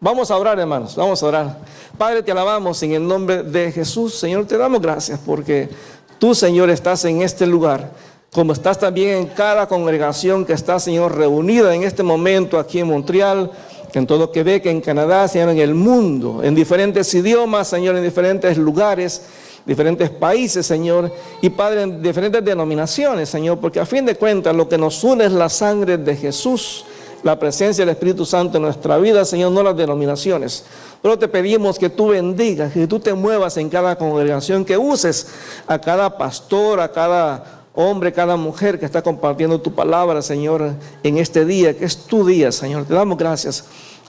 Vamos a orar, hermanos, vamos a orar. Padre, te alabamos en el nombre de Jesús. Señor, te damos gracias porque tú, Señor, estás en este lugar, como estás también en cada congregación que está, Señor, reunida en este momento aquí en Montreal, en todo Quebec, en Canadá, Señor, en el mundo, en diferentes idiomas, Señor, en diferentes lugares, diferentes países, Señor, y Padre, en diferentes denominaciones, Señor, porque a fin de cuentas lo que nos une es la sangre de Jesús, la presencia del Espíritu Santo en nuestra vida, Señor, no las denominaciones. Pero te pedimos que tú bendigas, que tú te muevas en cada congregación, que uses a cada pastor, a cada hombre, cada mujer que está compartiendo tu palabra, Señor, en este día, que es tu día, Señor. Te damos gracias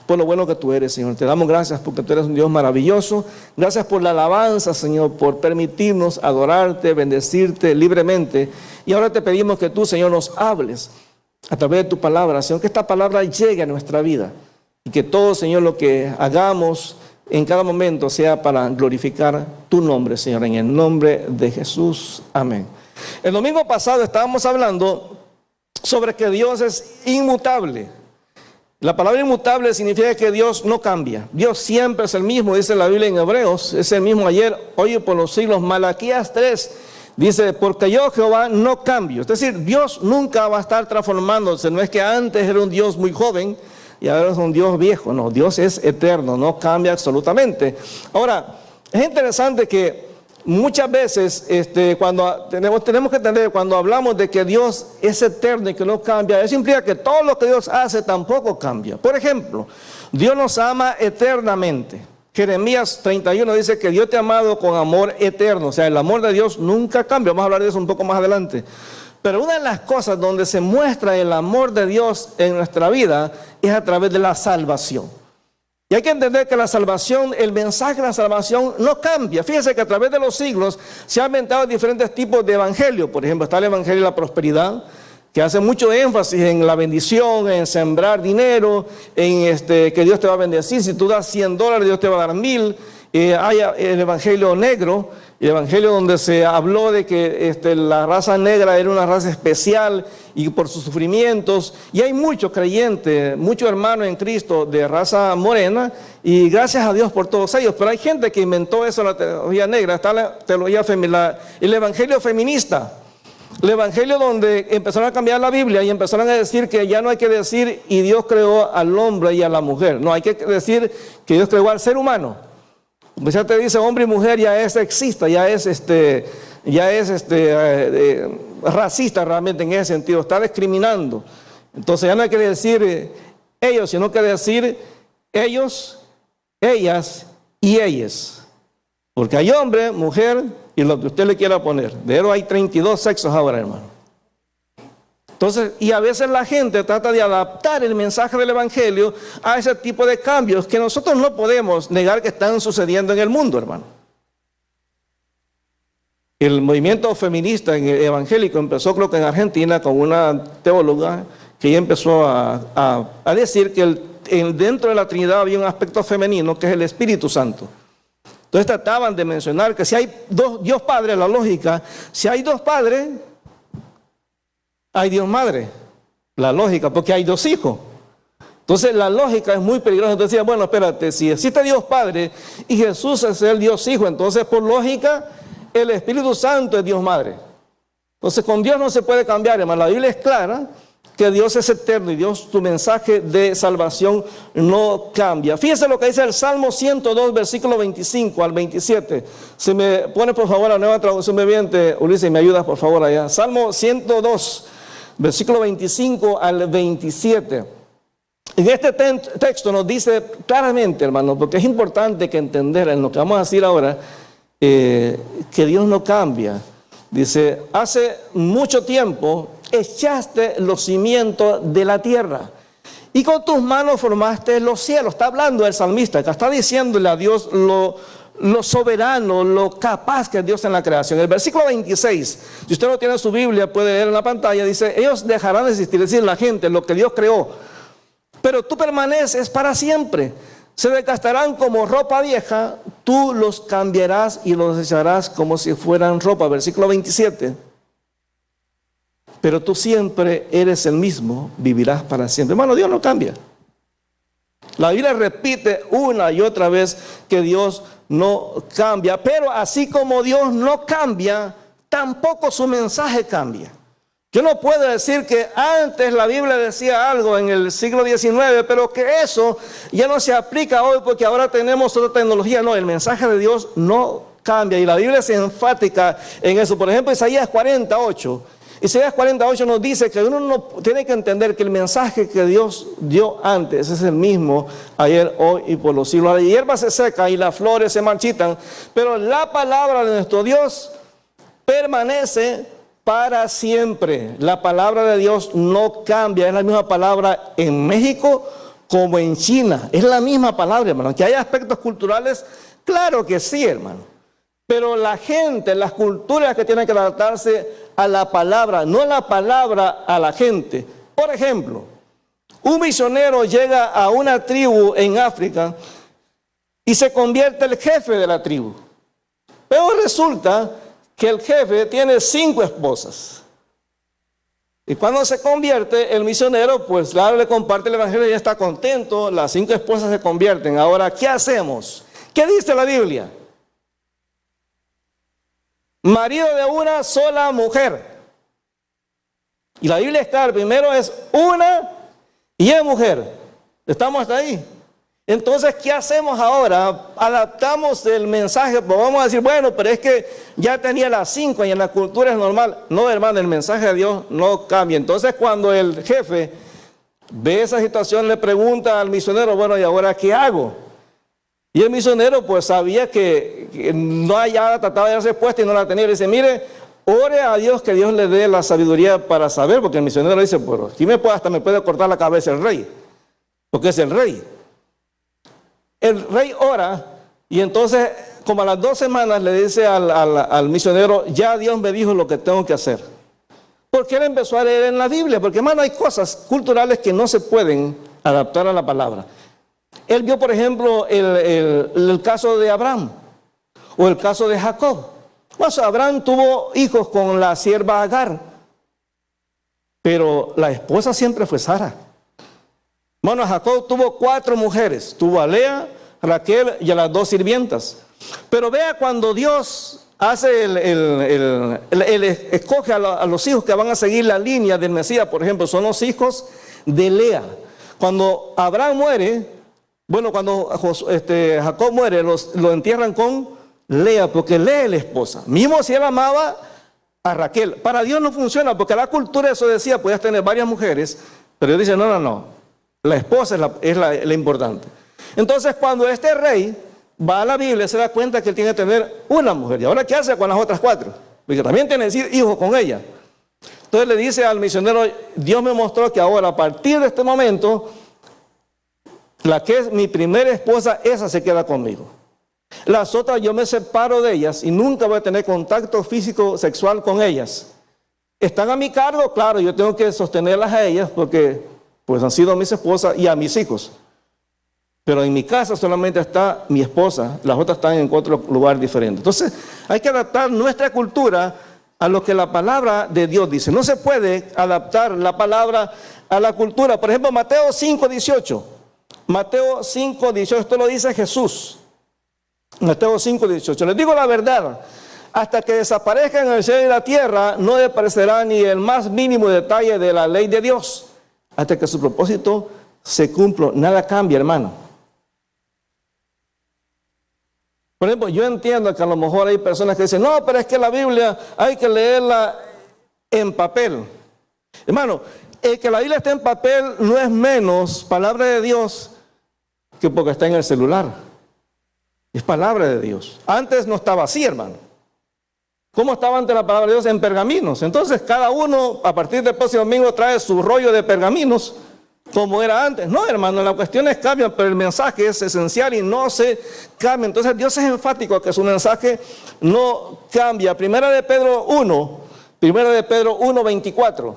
por lo bueno que tú eres, Señor. Te damos gracias porque tú eres un Dios maravilloso. Gracias por la alabanza, Señor, por permitirnos adorarte, bendecirte libremente. Y ahora te pedimos que tú, Señor, nos hables a través de tu palabra, Señor, que esta palabra llegue a nuestra vida y que todo, Señor, lo que hagamos en cada momento sea para glorificar tu nombre, Señor, en el nombre de Jesús. Amén. El domingo pasado estábamos hablando sobre que Dios es inmutable. La palabra inmutable significa que Dios no cambia. Dios siempre es el mismo, dice la Biblia en Hebreos, es el mismo ayer, hoy y por los siglos. Malaquías 3 dice, porque yo, Jehová, no cambio. Es decir, Dios nunca va a estar transformándose. No es que antes era un Dios muy joven y ahora es un Dios viejo. No, Dios es eterno, no cambia absolutamente. Ahora, es interesante que muchas veces cuando tenemos que entender, cuando hablamos de que Dios es eterno y que no cambia, eso implica que todo lo que Dios hace tampoco cambia. Por ejemplo, Dios nos ama eternamente. Jeremías 31 dice que Dios te ha amado con amor eterno, o sea, el amor de Dios nunca cambia. Vamos a hablar de eso un poco más adelante. Pero una de las cosas donde se muestra el amor de Dios en nuestra vida es a través de la salvación. Y hay que entender que la salvación, el mensaje de la salvación no cambia. Fíjense que a través de los siglos se han inventado diferentes tipos de evangelio. Por ejemplo, está el evangelio de la prosperidad, que hace mucho énfasis en la bendición, en sembrar dinero, en que Dios te va a bendecir. Si tú das $100, Dios te va a dar 1,000. Hay el evangelio negro, el evangelio donde se habló de que la raza negra era una raza especial y por sus sufrimientos. Y hay muchos creyentes, muchos hermanos en Cristo de raza morena, y gracias a Dios por todos ellos. Pero hay gente que inventó eso, la teología negra, está la teología femenina, el evangelio feminista. El evangelio donde empezaron a cambiar la Biblia y empezaron a decir que ya no hay que decir y Dios creó al hombre y a la mujer. No, hay que decir que Dios creó al ser humano. Pues ya te dice hombre y mujer, ya es sexista, ya es racista realmente en ese sentido, está discriminando. Entonces ya no hay que decir ellos, sino que decir ellos, ellas y ellas. Porque hay hombre, mujer y lo que usted le quiera poner. De hecho hay 32 sexos ahora, hermano. Entonces, y a veces la gente trata de adaptar el mensaje del evangelio a ese tipo de cambios que nosotros no podemos negar que están sucediendo en el mundo, hermano. El movimiento feminista evangélico empezó, creo que en Argentina, con una teóloga que ella empezó a decir que dentro de la Trinidad había un aspecto femenino que es el Espíritu Santo. Entonces trataban de mencionar que si hay Dios Padre, la lógica, si hay dos padres, hay Dios Madre, la lógica, porque hay dos hijos. Entonces la lógica es muy peligrosa. Entonces decía, bueno, espérate, si existe Dios Padre y Jesús es el Dios Hijo, entonces por lógica el Espíritu Santo es Dios Madre. Entonces con Dios no se puede cambiar, hermano. La Biblia es clara que Dios es eterno y Dios, tu mensaje de salvación no cambia. Fíjense lo que dice el Salmo 102, versículo 25 al 27. Si me pone por favor la nueva traducción viviente, Ulises, me ayudas por favor allá. Salmo 102, versículo 25 al 27. En este texto nos dice claramente, hermano, porque es importante que entender en lo que vamos a decir ahora, que Dios no cambia. Dice, hace mucho tiempo echaste los cimientos de la tierra y con tus manos formaste los cielos. Está hablando el salmista, que está diciéndole a Dios lo soberano, lo capaz que es Dios en la creación. El versículo 26, si usted no tiene su Biblia, puede leer en la pantalla, dice, ellos dejarán de existir, es decir, la gente, lo que Dios creó, pero tú permaneces para siempre. Se desgastarán como ropa vieja, tú los cambiarás y los echarás como si fueran ropa. Versículo 27. Pero tú siempre eres el mismo, vivirás para siempre. Hermano, Dios no cambia. La Biblia repite una y otra vez que Dios no cambia, pero así como Dios no cambia, tampoco su mensaje cambia. Yo no puedo decir que antes la Biblia decía algo en el siglo XIX, pero que eso ya no se aplica hoy porque ahora tenemos otra tecnología. No, el mensaje de Dios no cambia y la Biblia es enfática en eso. Por ejemplo, Isaías 48. Isaías 48 nos dice que uno no tiene que entender que el mensaje que Dios dio antes es el mismo ayer, hoy y por los siglos. La hierba se seca y las flores se marchitan, pero la palabra de nuestro Dios permanece para siempre. La palabra de Dios no cambia. Es la misma palabra en México como en China. Es la misma palabra, hermano. Que hay aspectos culturales, claro que sí, hermano. Pero la gente, las culturas que tienen que adaptarse a la palabra, no la palabra a la gente. Por ejemplo, un misionero llega a una tribu en África y se convierte el jefe de la tribu. Pero resulta que el jefe tiene 5 esposas. Y cuando se convierte, el misionero, pues claro, le comparte el evangelio y está contento. Las 5 esposas se convierten. Ahora, ¿qué hacemos? ¿Qué dice la Biblia? Marido de una sola mujer. Y la Biblia es clara, primero es una y es mujer. ¿Estamos hasta ahí? Entonces, ¿qué hacemos ahora? Adaptamos el mensaje, pues vamos a decir, bueno, pero es que ya tenía las 5 y en la cultura es normal. No, hermano, el mensaje de Dios no cambia. Entonces, cuando el jefe ve esa situación, le pregunta al misionero, bueno, ¿y ahora qué hago? Y el misionero, pues sabía que no haya tratado de dar respuesta y no la tenía. Le dice, mire, ore a Dios que Dios le dé la sabiduría para saber, porque el misionero dice, pues aquí hasta me puede cortar la cabeza el rey, porque es el rey. El rey ora y entonces como a las 2 semanas le dice al misionero, ya Dios me dijo lo que tengo que hacer. Porque él empezó a leer en la Biblia, porque hermano hay cosas culturales que no se pueden adaptar a la palabra. Él vio por ejemplo el caso de Abraham o el caso de Jacob. Pues Abraham tuvo hijos con la sierva Agar, pero la esposa siempre fue Sara. Bueno, Jacob tuvo 4 mujeres, tuvo a Lea, Raquel y a las 2 sirvientas. Pero vea cuando Dios hace escoge a los hijos que van a seguir la línea del Mesías, por ejemplo, son los hijos de Lea. Cuando Abraham muere, bueno, cuando Jacob muere, lo entierran con Lea, porque Lea es la esposa. Mismo si él amaba a Raquel. Para Dios no funciona, porque la cultura eso decía, podías tener varias mujeres, pero Dios dice, no. La esposa es la importante. Entonces, cuando este rey va a la Biblia, se da cuenta que él tiene que tener una mujer. ¿Y ahora qué hace con las otras 4? Porque también tiene que decir hijos con ella. Entonces le dice al misionero, Dios me mostró que ahora, a partir de este momento, la que es mi primera esposa, esa se queda conmigo. Las otras yo me separo de ellas y nunca voy a tener contacto físico sexual con ellas. ¿Están a mi cargo? Claro, yo tengo que sostenerlas a ellas porque pues han sido mis esposas y a mis hijos. Pero en mi casa solamente está mi esposa, las otras están en otro lugar diferente. Entonces hay que adaptar nuestra cultura a lo que la palabra de Dios dice. No se puede adaptar la palabra a la cultura. Por ejemplo, Mateo 5:18. Mateo 5:18, esto lo dice Jesús. Mateo 5:18. Les digo la verdad, hasta que desaparezcan el cielo y la tierra, no desaparecerá ni el más mínimo detalle de la ley de Dios, hasta que su propósito se cumpla. Nada cambia, hermano. Por ejemplo, yo entiendo que a lo mejor hay personas que dicen, no, pero es que la Biblia hay que leerla en papel. Hermano, el que la Biblia esté en papel no es menos palabra de Dios que porque está en el celular. Es palabra de Dios. Antes no estaba así, hermano. ¿Cómo estaba antes la palabra de Dios? En pergaminos. Entonces cada uno a partir del próximo domingo trae su rollo de pergaminos como era antes. No, hermano, las cuestiones cambian, pero el mensaje es esencial y no se cambia. Entonces Dios es enfático que su mensaje no cambia. Primera de Pedro 1:24.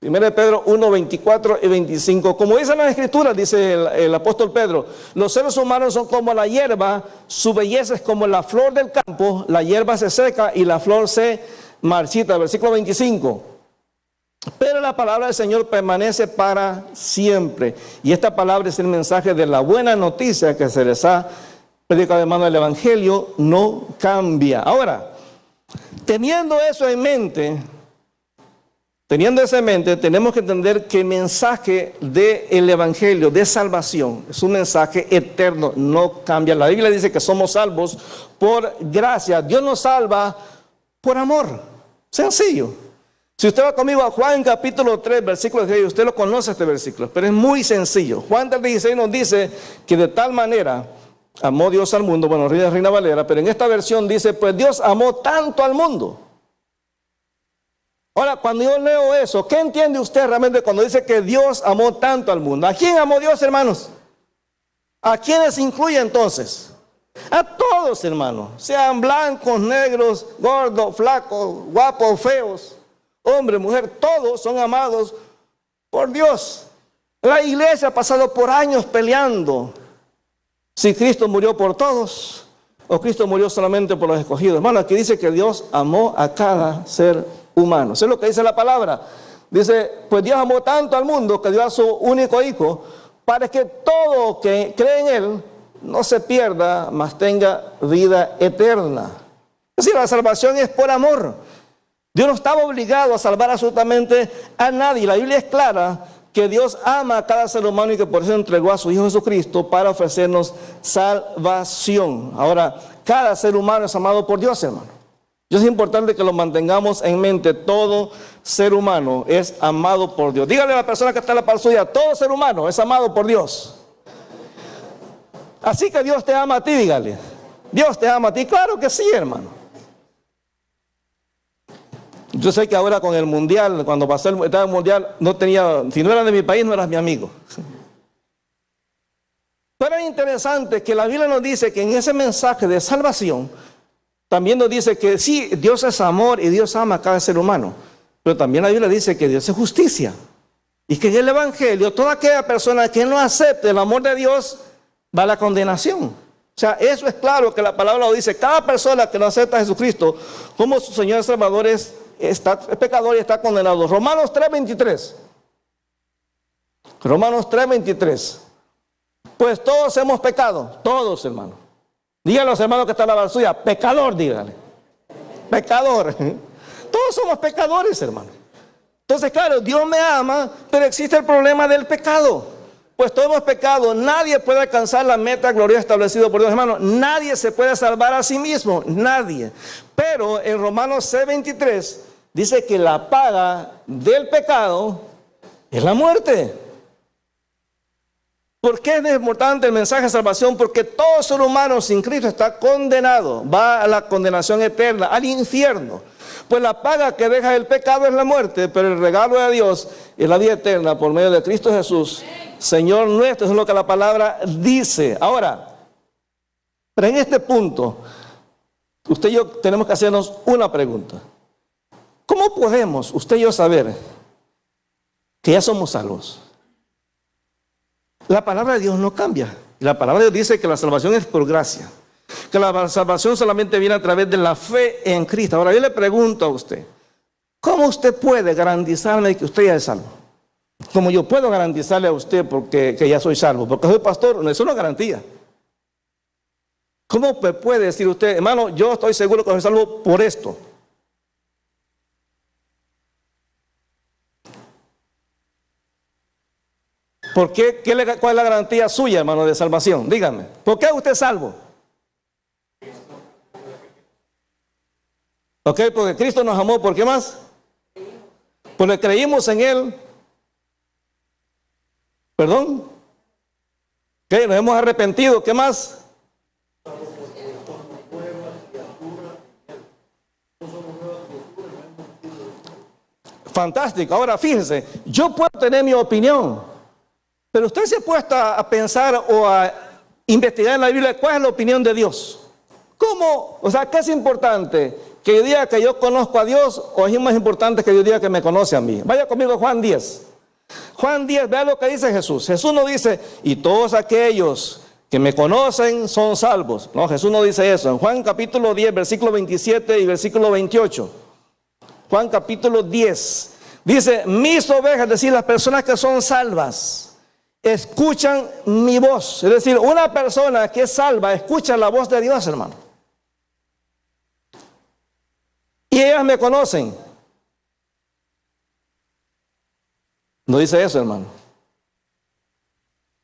Primera de Pedro 1:24 y 25. Como dice la Escritura, dice el apóstol Pedro, los seres humanos son como la hierba, su belleza es como la flor del campo, la hierba se seca y la flor se marchita. Versículo 25. Pero la palabra del Señor permanece para siempre. Y esta palabra es el mensaje de la buena noticia que se les ha predicado, hermano, el Evangelio no cambia. Ahora, teniendo eso en mente, tenemos que entender que el mensaje del Evangelio de salvación es un mensaje eterno, no cambia. La Biblia dice que somos salvos por gracia. Dios nos salva por amor. Sencillo. Si usted va conmigo a Juan capítulo 3, versículo 16, usted lo conoce este versículo, pero es muy sencillo. Juan 3:16 nos dice que de tal manera amó Dios al mundo, bueno, Reina Valera, pero en esta versión dice, pues Dios amó tanto al mundo. Ahora, cuando yo leo eso, ¿qué entiende usted realmente cuando dice que Dios amó tanto al mundo? ¿A quién amó Dios, hermanos? ¿A quiénes incluye entonces? A todos, hermanos, sean blancos, negros, gordos, flacos, guapos, feos, hombre, mujer, todos son amados por Dios. La iglesia ha pasado por años peleando si Cristo murió por todos o Cristo murió solamente por los escogidos. Hermano, aquí dice que Dios amó a cada ser humano. Eso es lo que dice la palabra. Dice, pues Dios amó tanto al mundo que dio a su único hijo para que todo que cree en él no se pierda, mas tenga vida eterna. Es decir, la salvación es por amor. Dios no estaba obligado a salvar absolutamente a nadie. La Biblia es clara que Dios ama a cada ser humano y que por eso entregó a su Hijo Jesucristo para ofrecernos salvación. Ahora, cada ser humano es amado por Dios, hermano. Y es importante que lo mantengamos en mente. Todo ser humano es amado por Dios. Dígale a la persona que está en la par suya, todo ser humano es amado por Dios. Así que Dios te ama a ti, dígale. Dios te ama a ti. Claro que sí, hermano. Yo sé que ahora con el mundial, cuando pasé el mundial, no tenía, si no eras de mi país, no eras mi amigo. Pero es interesante que la Biblia nos dice que en ese mensaje de salvación, también nos dice que sí, Dios es amor y Dios ama a cada ser humano. Pero también la Biblia dice que Dios es justicia. Y que en el Evangelio, toda aquella persona que no acepte el amor de Dios, va a la condenación. O sea, eso es claro que la palabra lo dice. Cada persona que no acepta a Jesucristo como su Señor y Salvador es pecador y está condenado. Romanos 3:23. Romanos 3:23. Pues todos hemos pecado. Todos, hermanos. Díganle a los hermanos que están a la suya. Pecador, díganle. Pecador. Todos somos pecadores, hermano. Entonces, claro, Dios me ama, pero existe el problema del pecado. Pues todos hemos pecado. Nadie puede alcanzar la meta gloriosa establecida por Dios, hermano. Nadie se puede salvar a sí mismo. Nadie. Pero en Romanos 6:23 dice que la paga del pecado es la muerte. ¿Por qué es importante el mensaje de salvación? Porque todo ser humano sin Cristo está condenado. Va a la condenación eterna, al infierno. Pues la paga que deja el pecado es la muerte, pero el regalo de Dios es la vida eterna por medio de Cristo Jesús, Señor nuestro. Eso es lo que la palabra dice. Ahora, pero en este punto, usted y yo tenemos que hacernos una pregunta. ¿Cómo podemos usted y yo saber que ya somos salvos? La palabra de Dios no cambia. La palabra de Dios dice que la salvación es por gracia. Que la salvación solamente viene a través de la fe en Cristo. Ahora yo le pregunto a usted, ¿cómo usted puede garantizarme que usted ya es salvo? Como yo puedo garantizarle a usted que ya soy salvo, porque soy pastor, no es una garantía. ¿Cómo puede decir usted, hermano, yo estoy seguro que soy salvo por esto? ¿Por qué? ¿Cuál es la garantía suya, hermano, de salvación? Dígame, ¿por qué usted es salvo? Ok, porque Cristo nos amó, ¿por qué más? Porque creímos en Él. ¿Perdón? ¿Qué? Nos hemos arrepentido, ¿qué más? Fantástico. Ahora fíjense, yo puedo tener mi opinión, pero usted se ha puesto a pensar o a investigar en la Biblia cuál es la opinión de Dios. ¿Cómo? O sea, ¿qué es importante? ¿Que yo diga que yo conozco a Dios o es más importante que yo diga que me conoce a mí? Vaya conmigo a Juan 10. Juan 10, vea lo que dice Jesús. Jesús no dice, y todos aquellos que me conocen son salvos. No, Jesús no dice eso. En Juan capítulo 10, versículo 27 y versículo 28. Juan capítulo 10, Dice, mis ovejas, es decir, las personas que son salvas, escuchan mi voz. Es decir, una persona que es salva escucha la voz de Dios, hermano. Y ellas me conocen. No dice eso, hermano.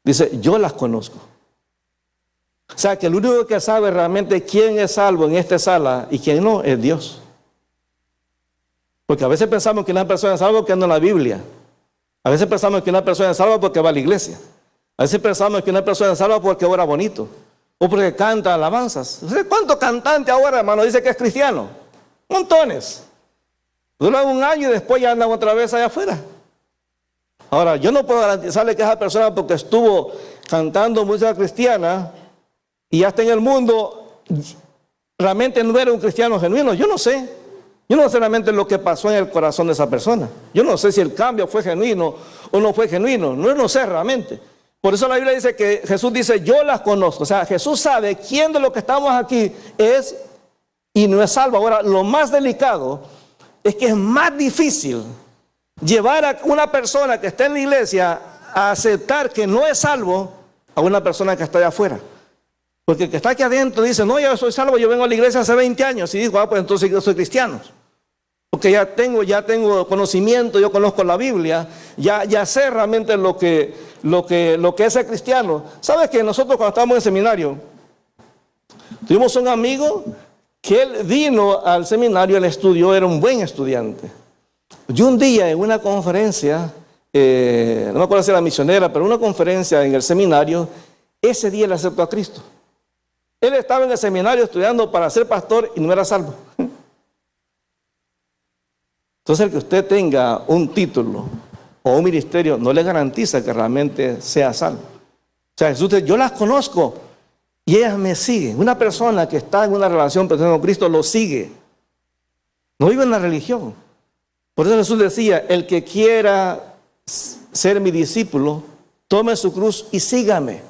Dice, yo las conozco. O sea, que el único que sabe realmente quién es salvo en esta sala y quién no es Dios. Porque a veces pensamos que una persona es salva porque anda en la Biblia. A veces pensamos que una persona es salva porque va a la iglesia. A veces pensamos que una persona es salva porque ora bonito. O porque canta alabanzas. ¿Cuántos cantantes ahora, hermano, dice que es cristiano? Montones. Duran un año y después ya andan otra vez allá afuera. Ahora, yo no puedo garantizarle que esa persona, porque estuvo cantando música cristiana y ya está en el mundo, realmente no era un cristiano genuino. Yo no sé. Yo no sé realmente lo que pasó en el corazón de esa persona. Yo no sé si el cambio fue genuino o no fue genuino. No sé realmente. Por eso la Biblia dice que Jesús dice, yo las conozco. O sea, Jesús sabe quién de los que estamos aquí es y no es salvo. Ahora, lo más delicado es que es más difícil llevar a una persona que está en la iglesia a aceptar que no es salvo a una persona que está allá afuera. Porque el que está aquí adentro dice, no, yo soy salvo, yo vengo a la iglesia hace 20 años. Y digo, pues entonces yo soy cristiano. Porque ya tengo conocimiento, yo conozco la Biblia, ya sé realmente lo que es ser cristiano. ¿Sabes que nosotros cuando estábamos en seminario, tuvimos un amigo que él vino al seminario, él estudió, era un buen estudiante. Y un día en una conferencia, no me acuerdo si era misionera, pero una conferencia en el seminario, ese día él aceptó a Cristo. Él estaba en el seminario estudiando para ser pastor y no era salvo. Entonces el que usted tenga un título o un ministerio no le garantiza que realmente sea salvo. O sea, Jesús dice, yo las conozco y ellas me siguen. Una persona que está en una relación personal con Cristo lo sigue. No vive en la religión. Por eso Jesús decía, el que quiera ser mi discípulo, tome su cruz y sígame.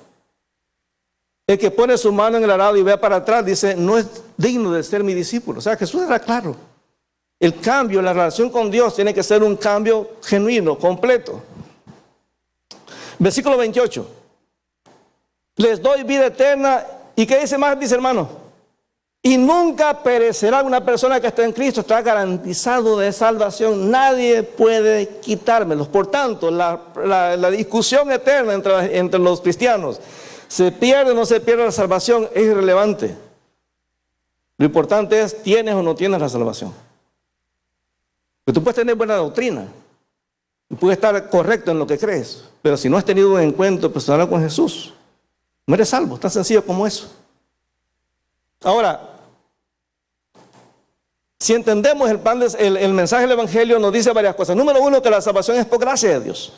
El que pone su mano en el arado y ve para atrás, dice, no es digno de ser mi discípulo. O sea, Jesús era claro. El cambio, la relación con Dios tiene que ser un cambio genuino, completo. Versículo 28. Les doy vida eterna. ¿Y qué dice más? Dice, hermano. Y nunca perecerá. Una persona que está en Cristo está garantizado de salvación. Nadie puede quitármelos. Por tanto, la discusión eterna entre los cristianos, se pierde o no se pierde la salvación, es irrelevante. Lo importante es, ¿tienes o no tienes la salvación? Porque tú puedes tener buena doctrina, y puedes estar correcto en lo que crees, pero si no has tenido un encuentro personal con Jesús, no eres salvo, tan sencillo como eso. Ahora, si entendemos el mensaje del Evangelio, nos dice varias cosas. Número uno, que la salvación es por gracia de Dios.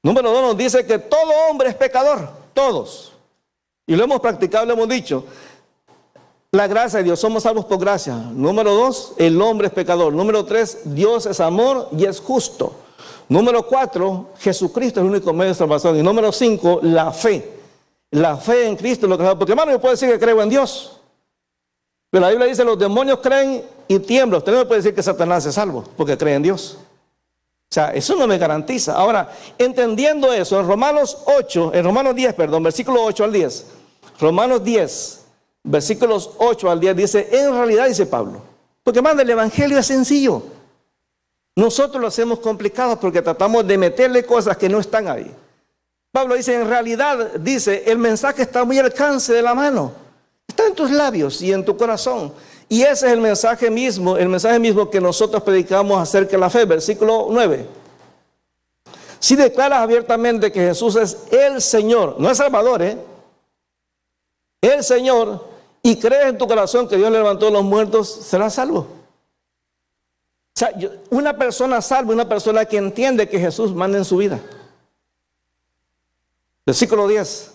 Número dos, nos dice que todo hombre es pecador, todos. Y lo hemos practicado, lo hemos dicho. La gracia de Dios, somos salvos por gracia. Número dos, el hombre es pecador. Número tres, Dios es amor y es justo. Número cuatro, Jesucristo es el único medio de salvación. Y número cinco, la fe. La fe en Cristo es lo que salva. Porque hermano, yo puedo decir que creo en Dios, pero la Biblia dice, los demonios creen y tiemblan. Usted no me puede decir que Satanás es salvo porque cree en Dios. O sea, eso no me garantiza. Ahora, entendiendo eso, en Romanos 10, versículo 8 al 10. Romanos 10, versículos 8 al 10 dice, en realidad, dice Pablo, porque hermano, el Evangelio es sencillo. Nosotros lo hacemos complicado porque tratamos de meterle cosas que no están ahí. Pablo dice, en realidad, dice, el mensaje está muy al alcance de la mano. Está en tus labios y en tu corazón. Y ese es el mensaje mismo que nosotros predicamos acerca de la fe. Versículo 9. Si declaras abiertamente que Jesús es el Señor, no es Salvador, el Señor, y crees en tu corazón que Dios le levantó de los muertos, serás salvo. O sea, una persona salva, una persona que entiende que Jesús manda en su vida. Versículo 10.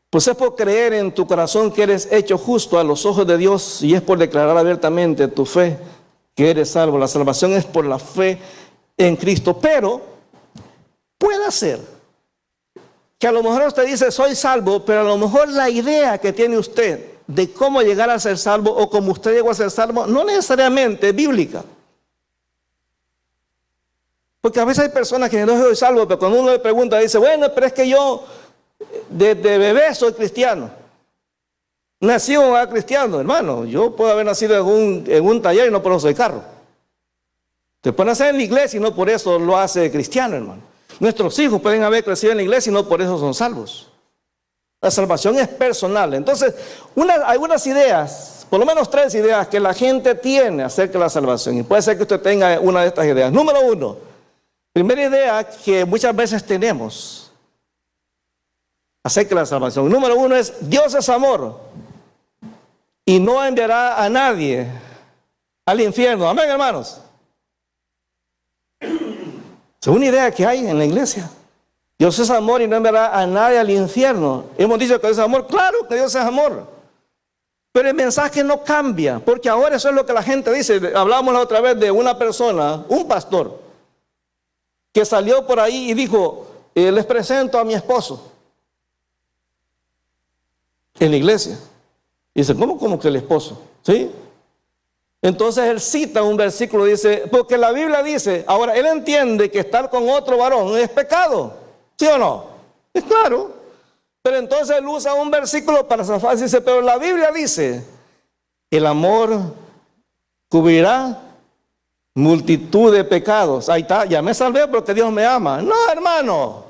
Pues es por creer en tu corazón que eres hecho justo a los ojos de Dios, y es por declarar abiertamente tu fe que eres salvo. La salvación es por la fe en Cristo. Pero puede ser que a lo mejor usted dice soy salvo, pero a lo mejor la idea que tiene usted de cómo llegar a ser salvo o cómo usted llegó a ser salvo no necesariamente es bíblica. Porque a veces hay personas que no soy salvo, pero cuando uno le pregunta, dice, bueno, pero es que yo desde bebé soy cristiano. Nací un cristiano, hermano. Yo puedo haber nacido en un taller y no por eso soy carro. Te pueden nacer en la iglesia y no por eso lo hace cristiano, hermano. Nuestros hijos pueden haber crecido en la iglesia y no por eso son salvos. La salvación es personal. Entonces, hay unas ideas, por lo menos 3 ideas que la gente tiene acerca de la salvación. Y puede ser que usted tenga una de estas ideas. Número 1, primera idea que muchas veces tenemos acerca de la salvación. Número 1 es, Dios es amor y no enviará a nadie al infierno. Amén, hermanos. Es una idea que hay en la iglesia. Dios es amor y no enviará a nadie al infierno. Hemos dicho que Dios es amor. Claro que Dios es amor. Pero el mensaje no cambia, porque ahora eso es lo que la gente dice. Hablamos la otra vez de una persona, un pastor, que salió por ahí y dijo, les presento a mi esposo en la iglesia. Y dice, ¿cómo que el esposo? ¿Sí? Entonces él cita un versículo, dice, porque la Biblia dice, ahora él entiende que estar con otro varón es pecado, ¿sí o no? Es claro. Pero entonces él usa un versículo para zafarse y dice, pero la Biblia dice, el amor cubrirá multitud de pecados. Ahí está, ya me salvé porque Dios me ama. No, hermano.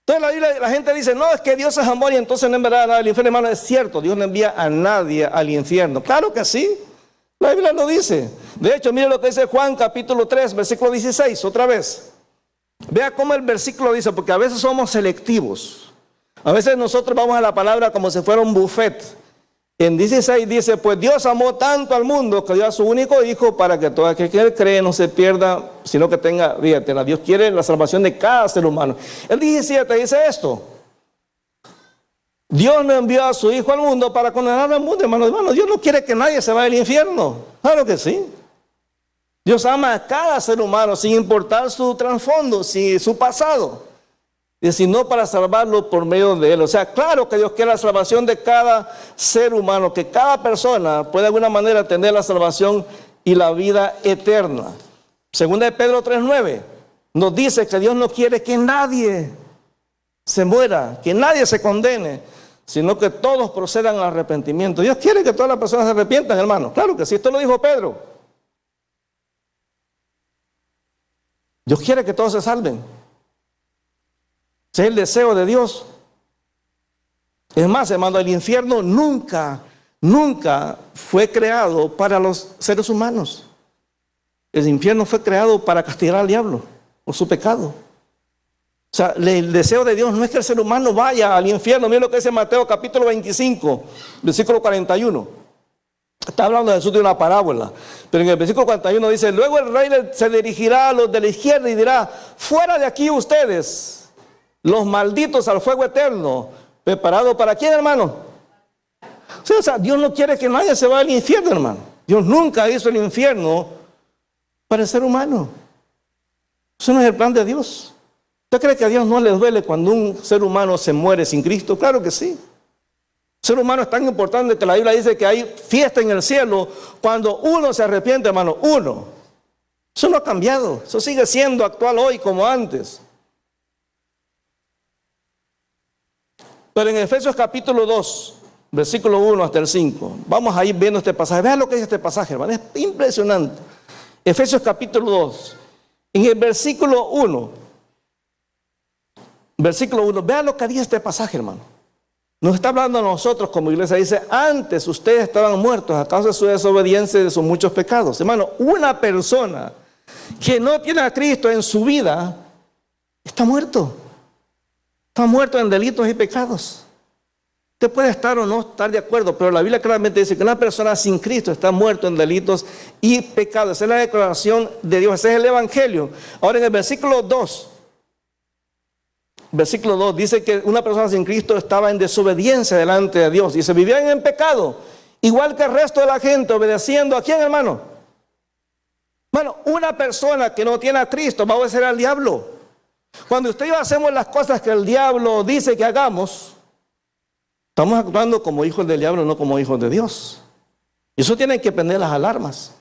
Entonces la Biblia, la gente dice, no, es que Dios es amor y entonces no enviará a nadie al infierno. Hermano, es cierto, Dios no envía a nadie al infierno. Claro que sí, la Biblia lo dice. De hecho, mire lo que dice Juan capítulo 3, versículo 16, otra vez. Vea cómo el versículo dice, porque a veces somos selectivos. A veces nosotros vamos a la palabra como si fuera un buffet. En 16 dice, pues Dios amó tanto al mundo que dio a su único hijo para que todo aquel que él cree no se pierda, sino que tenga vida eterna. Dios quiere la salvación de cada ser humano. El 17 dice esto. Dios no envió a su hijo al mundo para condenar al mundo, hermano. Dios no quiere que nadie se vaya al infierno. Claro que sí. Dios ama a cada ser humano sin importar su trasfondo, su pasado. Y sino para salvarlo por medio de él. O sea, claro que Dios quiere la salvación de cada ser humano, que cada persona pueda de alguna manera tener la salvación y la vida eterna. Segunda de Pedro 3:9 nos dice que Dios no quiere que nadie se muera, que nadie se condene, sino que todos procedan al arrepentimiento. Dios quiere que todas las personas se arrepientan, hermano. Claro que sí, esto lo dijo Pedro. Dios quiere que todos se salven. Ese es el deseo de Dios. Es más, hermano, el infierno nunca fue creado para los seres humanos. El infierno fue creado para castigar al diablo por su pecado. O sea, el deseo de Dios no es que el ser humano vaya al infierno. Mira lo que dice Mateo capítulo 25, versículo 41. Está hablando de Jesús de una parábola. Pero en el versículo 41 dice, luego el rey se dirigirá a los de la izquierda y dirá, fuera de aquí ustedes, los malditos al fuego eterno, preparado para quién, hermano. Sí, o sea, Dios no quiere que nadie se vaya al infierno, hermano. Dios nunca hizo el infierno para el ser humano. Eso no es el plan de Dios. ¿Usted cree que a Dios no le duele cuando un ser humano se muere sin Cristo? Claro que sí. El ser humano es tan importante que la Biblia dice que hay fiesta en el cielo cuando uno se arrepiente, hermano. Uno. Eso no ha cambiado. Eso sigue siendo actual hoy como antes. Pero en Efesios capítulo 2, versículo 1 hasta el 5, vamos a ir viendo este pasaje. Vean lo que dice este pasaje, hermano, es impresionante. Efesios capítulo 2, en el versículo 1, vean lo que dice este pasaje, hermano. Nos está hablando a nosotros como iglesia, dice, antes ustedes estaban muertos a causa de su desobediencia y de sus muchos pecados. Hermano, una persona que no tiene a Cristo en su vida, está muerto. Está muerto en delitos y pecados. Usted puede estar o no estar de acuerdo, pero la Biblia claramente dice que una persona sin Cristo está muerto en delitos y pecados. Esa es la declaración de Dios, ese es el Evangelio. Ahora en el versículo 2 dice que una persona sin Cristo estaba en desobediencia delante de Dios. Dice, vivían en pecado, igual que el resto de la gente, obedeciendo ¿a quién, hermano? Bueno, una persona que no tiene a Cristo va a obedecer al diablo. Cuando usted y yo hacemos las cosas que el diablo dice que hagamos, estamos actuando como hijos del diablo, no como hijos de Dios. Y eso tiene que prender las alarmas.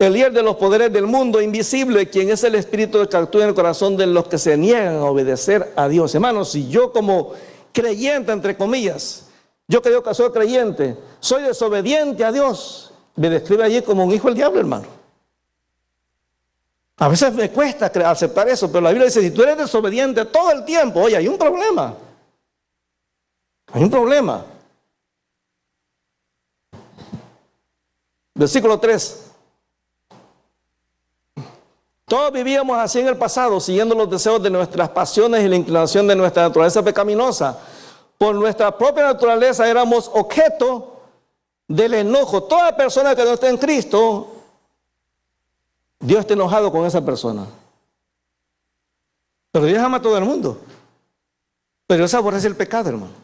el líder de los poderes del mundo invisible, quien es el espíritu que actúa en el corazón de los que se niegan a obedecer a Dios. Hermanos, si yo como creyente, entre comillas, yo que digo que soy creyente, soy desobediente a Dios, me describe allí como un hijo del diablo, hermano. A veces me cuesta aceptar eso, pero la Biblia dice, si tú eres desobediente todo el tiempo, oye, hay un problema. Hay un problema. Versículo 3. Todos vivíamos así en el pasado, siguiendo los deseos de nuestras pasiones y la inclinación de nuestra naturaleza pecaminosa. Por nuestra propia naturaleza éramos objeto del enojo. Toda persona que no esté en Cristo, Dios está enojado con esa persona. Pero Dios ama a todo el mundo. Pero Dios aborrece el pecado, hermano.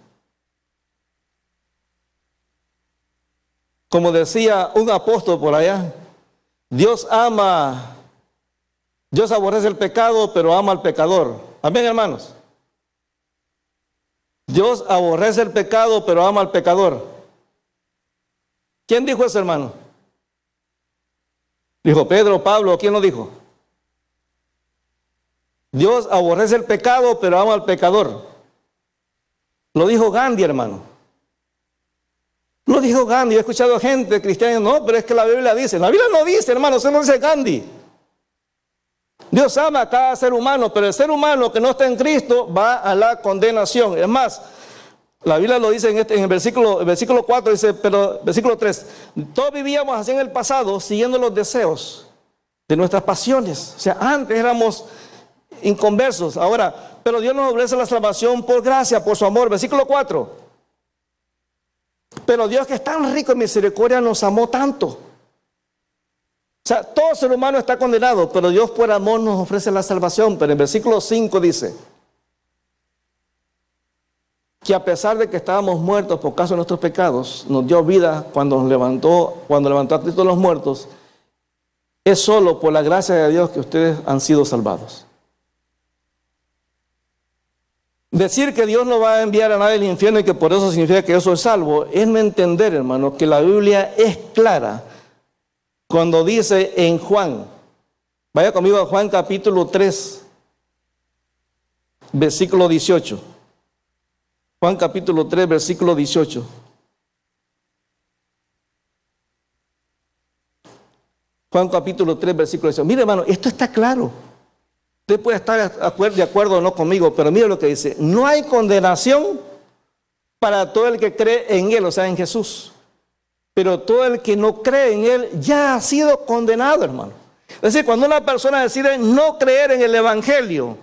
Como decía un apóstol por allá, Dios aborrece el pecado, pero ama al pecador. Amén, hermanos. Dios aborrece el pecado, pero ama al pecador. ¿Quién dijo eso, hermano? Dijo Pedro, Pablo, ¿quién lo dijo? Dios aborrece el pecado, pero ama al pecador. Lo dijo Gandhi, hermano. Lo dijo Gandhi. He escuchado gente cristiana, no, pero es que la Biblia dice. La Biblia no dice, hermano, eso no dice Gandhi. Dios ama a cada ser humano, pero el ser humano que no está en Cristo va a la condenación. Es más, la Biblia lo dice en el versículo 4, dice, pero versículo 3, todos vivíamos así en el pasado, siguiendo los deseos de nuestras pasiones. O sea, antes éramos inconversos, ahora, pero Dios nos ofrece la salvación por gracia, por su amor. Versículo 4, pero Dios, que es tan rico en misericordia, nos amó tanto. O sea, todo ser humano está condenado, pero Dios por amor nos ofrece la salvación. Pero en versículo 5 dice que a pesar de que estábamos muertos por causa de nuestros pecados, nos dio vida cuando levantó a Cristo de los muertos. Es solo por la gracia de Dios que ustedes han sido salvados. Decir que Dios no va a enviar a nadie al infierno y que por eso significa que yo soy salvo, es no entender, hermano, que la Biblia es clara cuando dice en Juan, vaya conmigo a Juan capítulo 3, versículo 18. Juan capítulo 3, versículo 18. Juan capítulo 3, versículo 18. Mire, hermano, esto está claro. Usted puede estar de acuerdo o no conmigo, pero mire lo que dice. No hay condenación para todo el que cree en Él, o sea, en Jesús. Pero todo el que no cree en Él ya ha sido condenado, hermano. Es decir, cuando una persona decide no creer en el Evangelio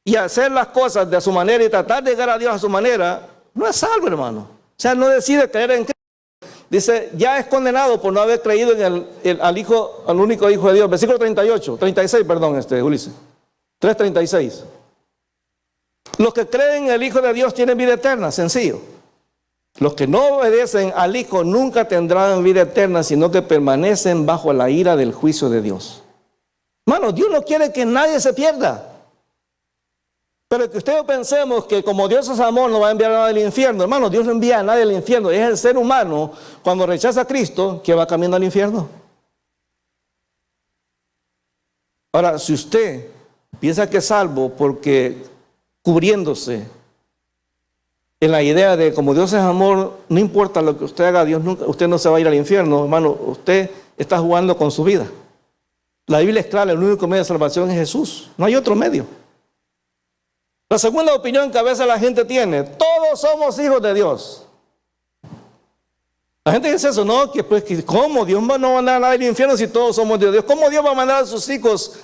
y hacer las cosas de su manera y tratar de llegar a Dios a su manera, no es salvo, hermano. O sea, no decide creer en Cristo. Dice, ya es condenado por no haber creído en al único Hijo de Dios. Versículo 36, Ulises. 3:36. Los que creen en el Hijo de Dios tienen vida eterna, sencillo. Los que no obedecen al Hijo nunca tendrán vida eterna, sino que permanecen bajo la ira del juicio de Dios. Hermano, Dios no quiere que nadie se pierda. Pero que ustedes pensemos que como Dios es amor no va a enviar a nadie al infierno. Hermano, Dios no envía a nadie al infierno. Es el ser humano, cuando rechaza a Cristo, que va camino al infierno. Ahora, si usted piensa que es salvo porque cubriéndose en la idea de como Dios es amor, no importa lo que usted haga, usted no se va a ir al infierno, hermano, usted está jugando con su vida. La Biblia es clara, el único medio de salvación es Jesús. No hay otro medio. La segunda opinión que a veces la gente tiene, todos somos hijos de Dios. La gente dice eso, no, que pues, ¿cómo? Dios no va a mandar a nadie al infierno si todos somos de Dios. ¿Cómo Dios va a mandar a sus hijos?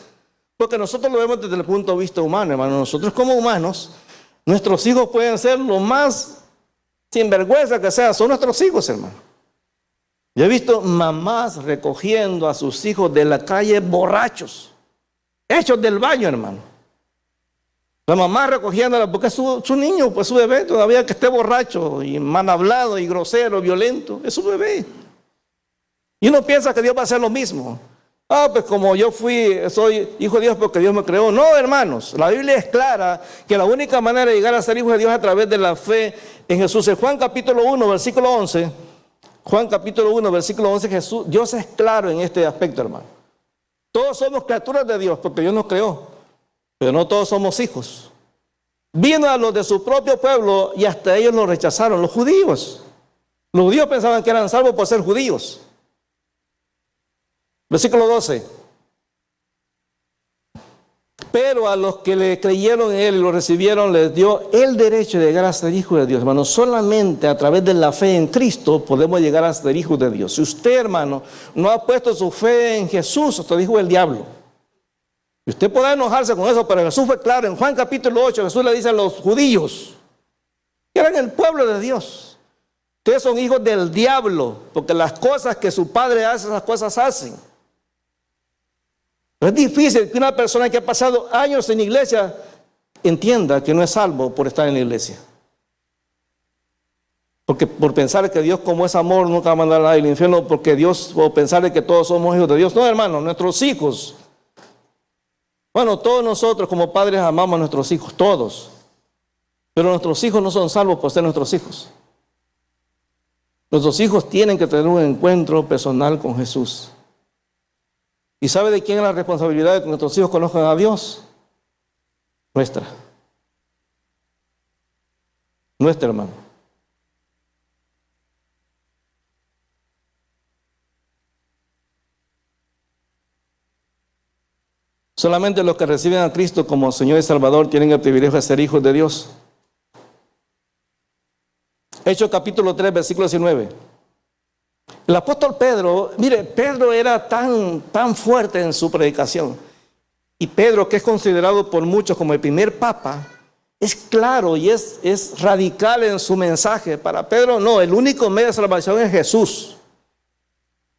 Porque nosotros lo vemos desde el punto de vista humano, hermano. Nosotros como humanos, nuestros hijos pueden ser lo más sinvergüenza que sea, son nuestros hijos, hermano. Yo he visto mamás recogiendo a sus hijos de la calle borrachos, hechos del baño, hermano. La mamá recogiéndola porque es su niño, pues su bebé, todavía que esté borracho y mal hablado y grosero, violento, es su bebé. Y uno piensa que Dios va a hacer lo mismo. Pues como yo soy hijo de Dios porque Dios me creó. No, hermanos, la Biblia es clara que la única manera de llegar a ser hijo de Dios es a través de la fe en Jesús. En Juan capítulo 1, versículo 11, Juan capítulo 1, versículo 11, Dios es claro en este aspecto, hermano. Todos somos criaturas de Dios, porque Dios nos creó, pero no todos somos hijos. Vino a los de su propio pueblo y hasta ellos lo rechazaron, los judíos. Los judíos pensaban que eran salvos por ser judíos. Versículo 12. Pero a los que le creyeron en él y lo recibieron, les dio el derecho de llegar a ser hijos de Dios. Hermano, solamente a través de la fe en Cristo podemos llegar a ser hijos de Dios. Si usted, hermano, no ha puesto su fe en Jesús, usted dijo el diablo. Y usted podrá enojarse con eso, pero Jesús fue claro. En Juan capítulo 8, Jesús le dice a los judíos, que eran el pueblo de Dios: ustedes son hijos del diablo, porque las cosas que su padre hace, esas cosas hacen. Es difícil que una persona que ha pasado años en iglesia entienda que no es salvo por estar en la iglesia. Porque por pensar que Dios, como es amor, nunca va a mandar a nadie al infierno, porque Dios, o pensar que todos somos hijos de Dios. No, hermano, nuestros hijos. Bueno, todos nosotros como padres amamos a nuestros hijos, todos. Pero nuestros hijos no son salvos por ser nuestros hijos. Nuestros hijos tienen que tener un encuentro personal con Jesús. ¿Y sabe de quién es la responsabilidad de que nuestros hijos conozcan a Dios? Nuestra. Nuestra, hermano. Solamente los que reciben a Cristo como Señor y Salvador tienen el privilegio de ser hijos de Dios. Hechos capítulo 3, versículo 19. El apóstol Pedro, mire, Pedro era tan fuerte en su predicación. Y Pedro, que es considerado por muchos como el primer papa, es claro y es radical en su mensaje. Para Pedro, no, el único medio de salvación es Jesús.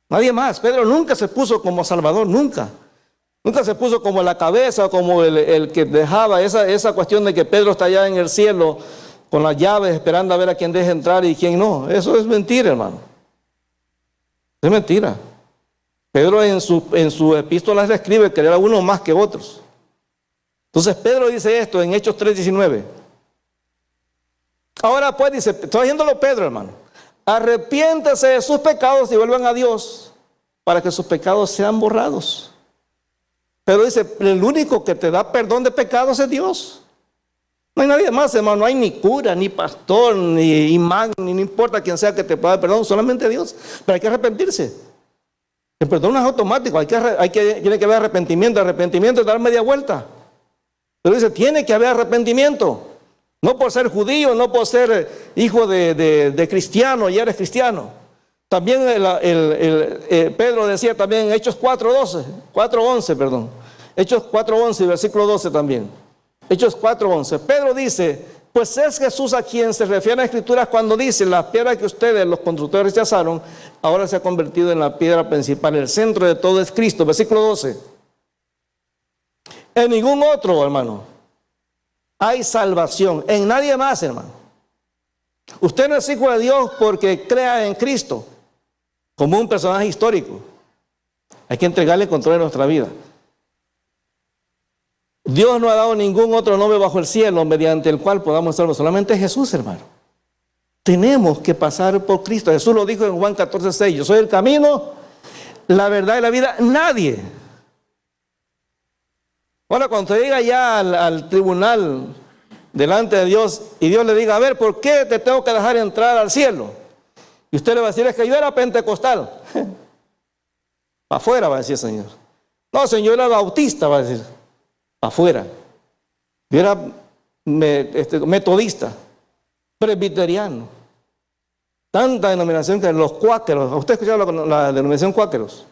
Nadie más. Pedro nunca se puso como Salvador, nunca. Nunca se puso como la cabeza, como el que dejaba esa cuestión de que Pedro está allá en el cielo con las llaves esperando a ver a quién deja entrar y quién no. Eso es mentira, hermano. Es mentira. Pedro en su epístola le escribe que era uno más que otros. Entonces Pedro dice esto en Hechos 3:19. Ahora pues dice, estoy diciéndolo Pedro, hermano, arrepiéntase de sus pecados y vuelvan a Dios para que sus pecados sean borrados. Pero dice, el único que te da perdón de pecados es Dios. No hay nadie más, hermano. No hay ni cura, ni pastor, ni imán, ni no importa quién sea que te pueda dar perdón, solamente Dios. Pero hay que arrepentirse. El perdón no es automático, tiene que haber arrepentimiento. Arrepentimiento es dar media vuelta. Pero dice, tiene que haber arrepentimiento. No por ser judío, no por ser hijo de cristiano, y eres cristiano. También Pedro decía también en Hechos 4:11, perdón. Hechos 4:11, versículo 12 también. Hechos 4:11. Pedro dice, pues es Jesús a quien se refiere a las Escrituras cuando dice, la piedra que ustedes, los constructores, rechazaron, ahora se ha convertido en la piedra principal. El centro de todo es Cristo. Versículo 12. En ningún otro, hermano, hay salvación. En nadie más, hermano. Usted no es hijo de Dios porque crea en Cristo como un personaje histórico. Hay que entregarle el control de nuestra vida. Dios no ha dado ningún otro nombre bajo el cielo mediante el cual podamos salvar. Solamente Jesús, hermano. Tenemos que pasar por Cristo. Jesús lo dijo en Juan 14:6. Yo soy el camino, la verdad y la vida. Nadie. Ahora, cuando usted llega ya al tribunal delante de Dios y Dios le diga, a ver, ¿por qué te tengo que dejar entrar al cielo? Y usted le va a decir, es que yo era pentecostal. Para afuera va a decir el Señor. No, Señor, yo era bautista, va a decir. Para afuera. Yo era metodista, presbiteriano. Tanta denominación que los cuáqueros. ¿Usted ha escuchado la denominación cuáqueros?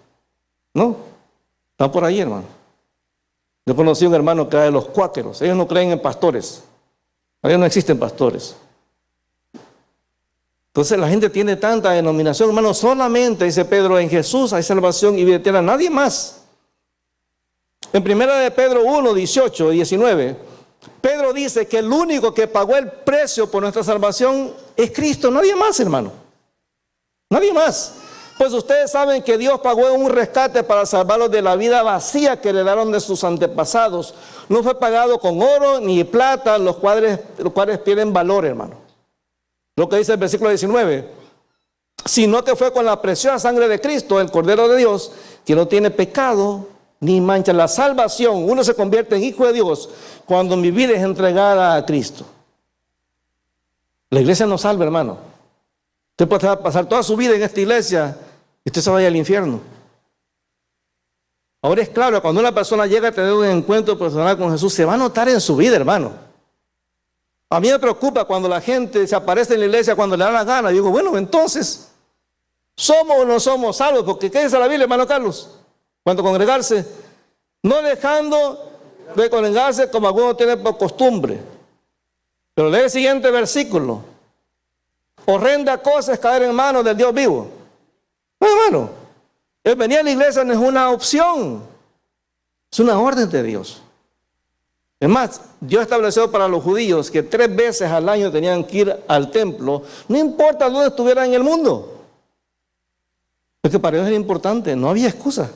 ¿No? Están por ahí, hermano. Yo conocí a un hermano que era de los cuáqueros. Ellos no creen en pastores. Ellos no existen pastores. Entonces la gente tiene tanta denominación, hermano. Solamente, dice Pedro, en Jesús hay salvación y vida eterna. Nadie más. En 1 de Pedro 1, 18 y 19, Pedro dice que el único que pagó el precio por nuestra salvación es Cristo. Nadie más, hermano. Nadie más. Pues ustedes saben que Dios pagó un rescate para salvarlos de la vida vacía que heredaron de sus antepasados. No fue pagado con oro ni plata, los cuales pierden valor, hermano. Lo que dice el versículo 19. sino que fue con la preciosa sangre de Cristo, el Cordero de Dios, que no tiene pecado ni mancha. La salvación, uno se convierte en hijo de Dios cuando mi vida es entregada a Cristo. La iglesia no salva, hermano. Usted puede pasar toda su vida en esta iglesia y usted se vaya al infierno. Ahora es claro, cuando una persona llega a tener un encuentro personal con Jesús, se va a notar en su vida, hermano. A mí me preocupa cuando la gente se aparece en la iglesia cuando le da la gana. Y digo, bueno, entonces, ¿somos o no somos salvos? Porque ¿qué dice la Biblia, hermano Carlos? Cuando congregarse, no dejando de congregarse como algunos tienen por costumbre. Pero lee el siguiente versículo. Horrenda cosa es caer en manos del Dios vivo. No, hermano, el venir a la iglesia no es una opción, es una orden de Dios. Es más, Dios estableció para los judíos que 3 veces al año tenían que ir al templo, no importa dónde estuvieran en el mundo. Porque para Dios era importante, no había excusa.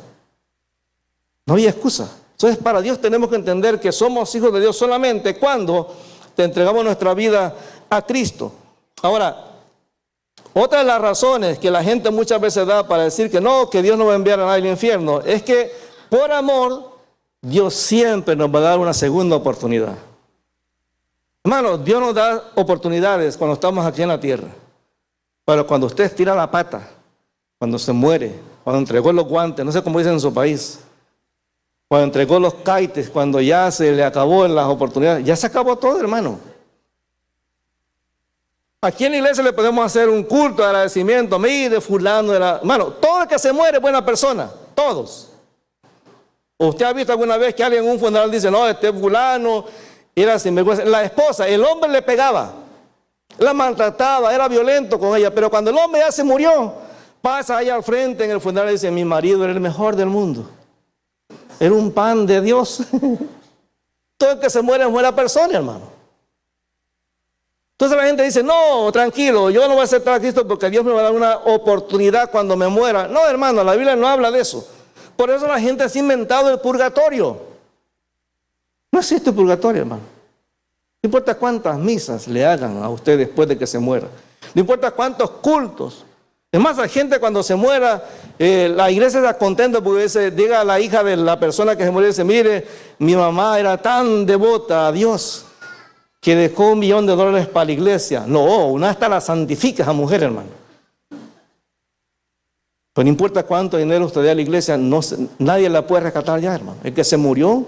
No había excusa. Entonces, para Dios tenemos que entender que somos hijos de Dios solamente cuando te entregamos nuestra vida a Cristo. Ahora, otra de las razones que la gente muchas veces da para decir que no, que Dios no va a enviar a nadie al infierno, es que por amor, Dios siempre nos va a dar una segunda oportunidad. Hermano, Dios nos da oportunidades cuando estamos aquí en la tierra. Pero cuando usted tira la pata, cuando se muere, cuando entregó los guantes, no sé cómo dicen en su país, cuando entregó los caites, cuando ya se le acabó las oportunidades, ya se acabó todo, hermano. Aquí en la iglesia le podemos hacer un culto de agradecimiento. Mire, fulano era... Hermano, todo el que se muere es buena persona. Todos. ¿Usted ha visto alguna vez que alguien en un funeral dice, no, este fulano era sinvergüenza? La esposa, el hombre le pegaba, la maltrataba, era violento con ella. Pero cuando el hombre ya se murió, pasa allá al frente en el funeral y dice, mi marido era el mejor del mundo. Era un pan de Dios. Todo el que se muere es buena persona, hermano. Entonces la gente dice, no, tranquilo, yo no voy a aceptar a Cristo porque Dios me va a dar una oportunidad cuando me muera. No, hermano, la Biblia no habla de eso. Por eso la gente se ha inventado el purgatorio. No existe purgatorio, hermano. No importa cuántas misas le hagan a usted después de que se muera. No importa cuántos cultos. Es más, la gente cuando se muera, la iglesia está contenta porque diga a la hija de la persona que se murió, dice, mire, mi mamá era tan devota a Dios que dejó $1 millón para la iglesia. No, una hasta la santifica esa mujer, hermano. Pero no importa cuánto dinero usted dé a la iglesia, nadie la puede rescatar ya, hermano. El que se murió.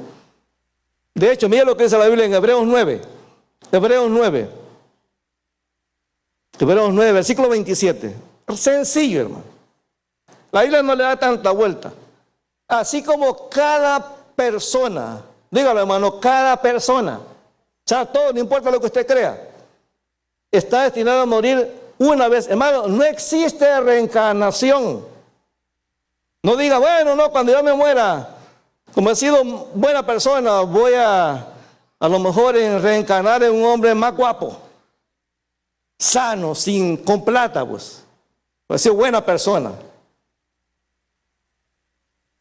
De hecho, mire lo que dice la Biblia en Hebreos 9. Hebreos 9, versículo 27. Sencillo, hermano. La Biblia no le da tanta vuelta. Así como cada persona, dígalo, hermano, cada persona, o sea, todo, no importa lo que usted crea, está destinado a morir una vez. Hermano, no existe reencarnación. No diga, bueno, no, cuando yo me muera, como he sido buena persona, voy a lo mejor reencarnar en un hombre más guapo, sano, con plata, pues. He sido buena persona.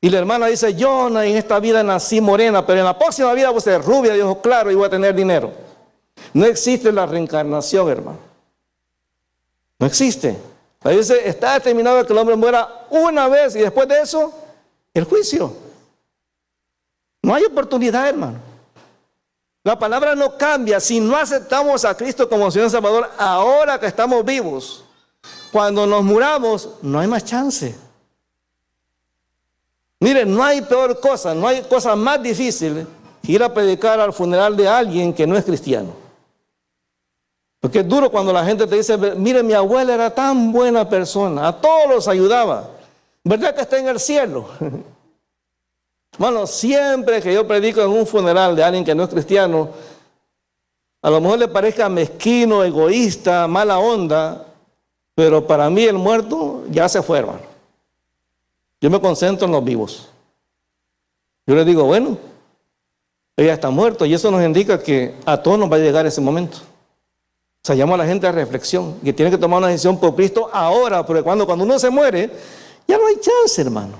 Y la hermana dice, yo en esta vida nací morena, pero en la próxima vida voy a ser rubia, de ojos claros, y voy a tener dinero. No existe la reencarnación, hermano. No existe. Ahí dice, está determinado que el hombre muera una vez y después de eso, el juicio. No hay oportunidad, hermano. La palabra no cambia. Si no aceptamos a Cristo como Señor y Salvador, ahora que estamos vivos, cuando nos muramos, no hay más chance. Miren, no hay peor cosa, no hay cosa más difícil que ir a predicar al funeral de alguien que no es cristiano. Porque es duro cuando la gente te dice, mire, mi abuela era tan buena persona, a todos los ayudaba. ¿Verdad que está en el cielo? Hermano, siempre que yo predico en un funeral de alguien que no es cristiano, a lo mejor le parezca mezquino, egoísta, mala onda, pero para mí el muerto ya se fue, hermano. Yo me concentro en los vivos. Yo le digo, bueno, ella está muerta y eso nos indica que a todos nos va a llegar ese momento. O sea, llamo a la gente a reflexión, que tiene que tomar una decisión por Cristo ahora, porque cuando uno se muere, ya no hay chance, hermano.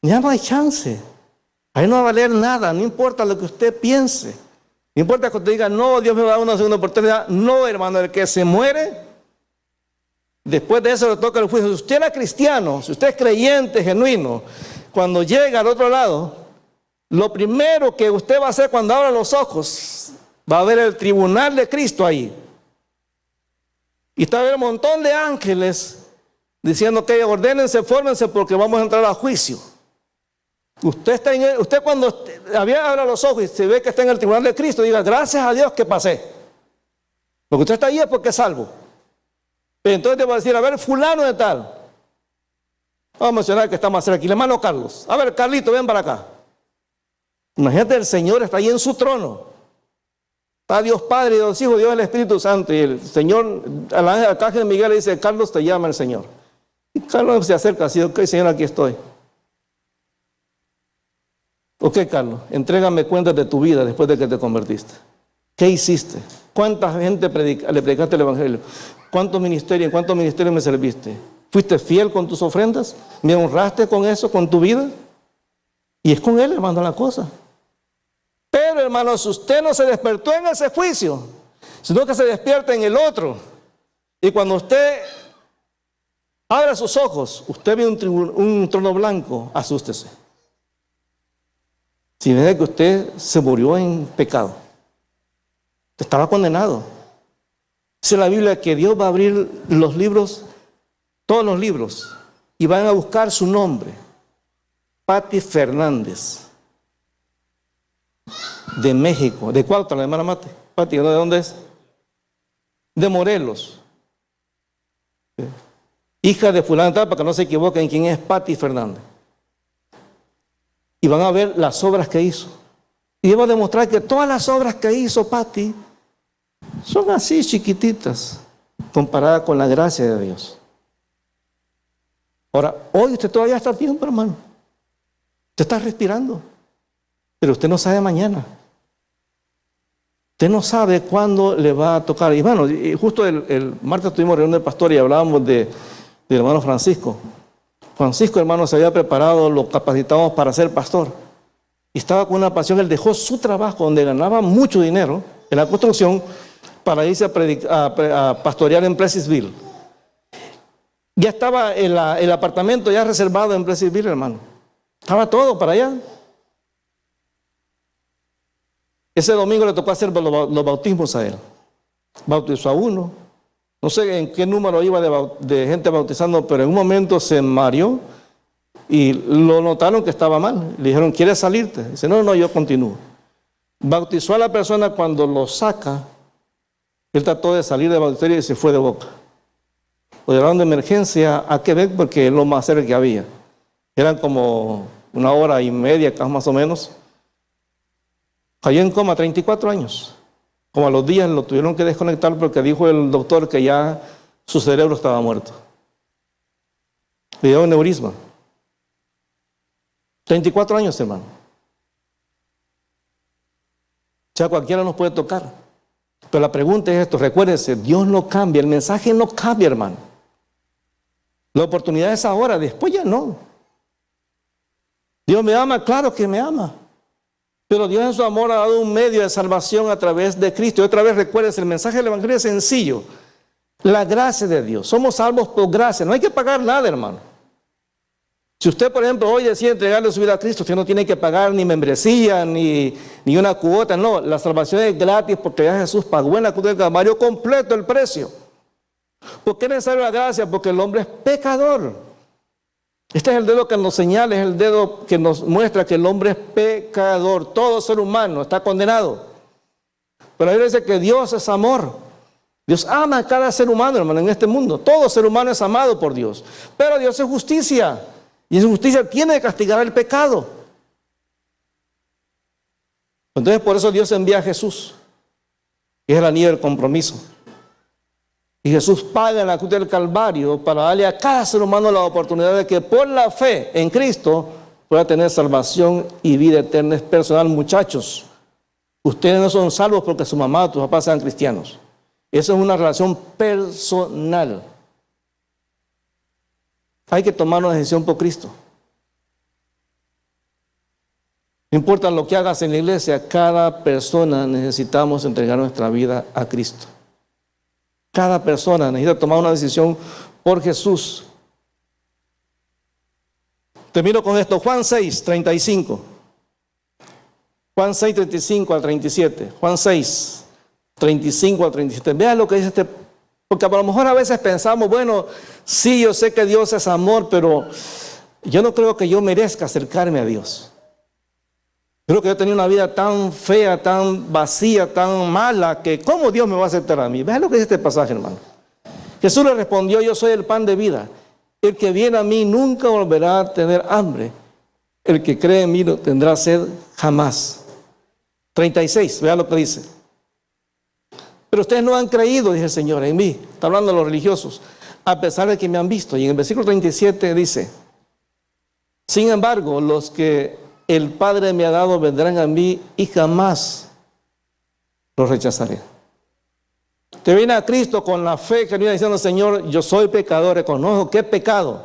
Ya no hay chance. Ahí no va a valer nada, no importa lo que usted piense. No importa que usted diga, no, Dios me va a dar una segunda oportunidad. No, hermano, el que se muere, Después de eso le toca el juicio. Si usted era cristiano, si usted es creyente, genuino, cuando llega al otro lado, lo primero que usted va a hacer cuando abra los ojos, va a ver el tribunal de Cristo ahí. Y está a ver un montón de ángeles diciendo que ordénense, fórmense porque vamos a entrar a juicio. Usted cuando abra los ojos y se ve que está en el tribunal de Cristo, diga, gracias a Dios que pasé. Porque usted está ahí es porque es salvo. Pero entonces te va a decir, a ver, fulano de tal. Vamos a mencionar que está más cerca aquí, el hermano Carlos. A ver, Carlito, ven para acá. Imagínate, el Señor está ahí en su trono. Está Dios Padre, Dios Hijo, Dios el Espíritu Santo. Y el Señor, al arcángel Miguel le dice, Carlos, te llama el Señor. Y Carlos se acerca así, ok, Señor, aquí estoy. Ok, Carlos, entrégame cuentas de tu vida después de que te convertiste. ¿Qué hiciste? ¿Cuánta gente le predicaste el Evangelio? ¿En cuántos ministerios me serviste? ¿Fuiste fiel con tus ofrendas? ¿Me honraste con eso, con tu vida? Y es con Él, hermano, la cosa. Pero, hermano, si usted no se despertó en ese juicio, sino que se despierta en el otro, y cuando usted abra sus ojos, usted ve un trono blanco, asústese. Si ve que usted se murió en pecado, estaba condenado. Dice la Biblia que Dios va a abrir los libros, todos los libros, y van a buscar su nombre. Pati Fernández, de México. ¿De Cuautla, la hermana Mate? Pati, ¿de dónde es? De Morelos. Hija de fulano tal, para que no se equivoquen quién es Pati Fernández. Y van a ver las obras que hizo. Y va a demostrar que todas las obras que hizo Pati son así chiquititas comparadas con la gracia de Dios. Ahora, hoy usted todavía está a tiempo, hermano. Usted está respirando, pero usted no sabe mañana. Usted no sabe cuándo le va a tocar. Y bueno, justo el martes tuvimos reunión de pastor y hablábamos del hermano Francisco. Francisco, hermano, se había preparado, lo capacitamos para ser pastor. Y estaba con una pasión. Él dejó su trabajo donde ganaba mucho dinero en la construcción para irse a pastorear en Pleasantville. Ya estaba el apartamento ya reservado en Pleasantville, hermano. Estaba todo para allá. Ese domingo le tocó hacer los bautismos a él. Bautizó a uno. No sé en qué número iba de gente bautizando, pero en un momento se mareó y lo notaron que estaba mal. Le dijeron, ¿quieres salirte? Dice, no, yo continúo. Bautizó a la persona. Cuando lo saca, él trató de salir de bautisterio y se fue de boca. Lo llevaron de emergencia a Quebec porque es lo más cerca que había. Eran como 1 hora y media, más o menos. Cayó en coma, 34 años. Como a los días lo tuvieron que desconectar porque dijo el doctor que ya su cerebro estaba muerto. Le dio un neurisma. 34 años, hermano. O sea, cualquiera nos puede tocar. Pero la pregunta es esto, recuérdense, Dios no cambia, el mensaje no cambia, hermano. La oportunidad es ahora, después ya no. Dios me ama, claro que me ama. Pero Dios en su amor ha dado un medio de salvación a través de Cristo. Y otra vez recuérdense, el mensaje del Evangelio es sencillo. La gracia de Dios. Somos salvos por gracia. No hay que pagar nada, hermano. Si usted, por ejemplo, hoy decide entregarle su vida a Cristo, usted no tiene que pagar ni membresía, ni una cuota. No, la salvación es gratis porque ya Jesús pagó en la cruz del Calvario completo el precio. ¿Por qué es necesaria la gracia? Porque el hombre es pecador. Este es el dedo que nos señala, es el dedo que nos muestra que el hombre es pecador. Todo ser humano está condenado. Pero ahí dice que Dios es amor. Dios ama a cada ser humano, hermano, en este mundo. Todo ser humano es amado por Dios. Pero Dios es justicia. Y en su justicia tiene que castigar el pecado. Entonces por eso Dios envía a Jesús, que es el anillo del compromiso. Y Jesús paga en la cruz del Calvario para darle a cada ser humano la oportunidad de que por la fe en Cristo pueda tener salvación y vida eterna. Es personal, muchachos. Ustedes no son salvos porque su mamá o tus papás sean cristianos. Eso es una relación personal. Hay que tomar una decisión por Cristo. No importa lo que hagas en la iglesia, cada persona necesitamos entregar nuestra vida a Cristo. Cada persona necesita tomar una decisión por Jesús. Termino con esto. Juan 6, 35. Juan 6, 35 al 37. Juan 6, 35 al 37. Vean lo que dice este. Porque a lo mejor a veces pensamos, bueno, sí, yo sé que Dios es amor, pero yo no creo que yo merezca acercarme a Dios. Creo que yo he tenido una vida tan fea, tan vacía, tan mala, que ¿cómo Dios me va a aceptar a mí? Vean lo que dice este pasaje, hermano. Jesús le respondió, yo soy el pan de vida. El que viene a mí nunca volverá a tener hambre. El que cree en mí no tendrá sed jamás. 36, vean lo que dice. Pero ustedes no han creído, dice el Señor, en mí. Está hablando de los religiosos, a pesar de que me han visto. Y en el versículo 37 dice, sin embargo, los que el Padre me ha dado vendrán a mí y jamás los rechazaré. Te viene a Cristo con la fe que viene diciendo, Señor, yo soy pecador, reconozco que he pecado.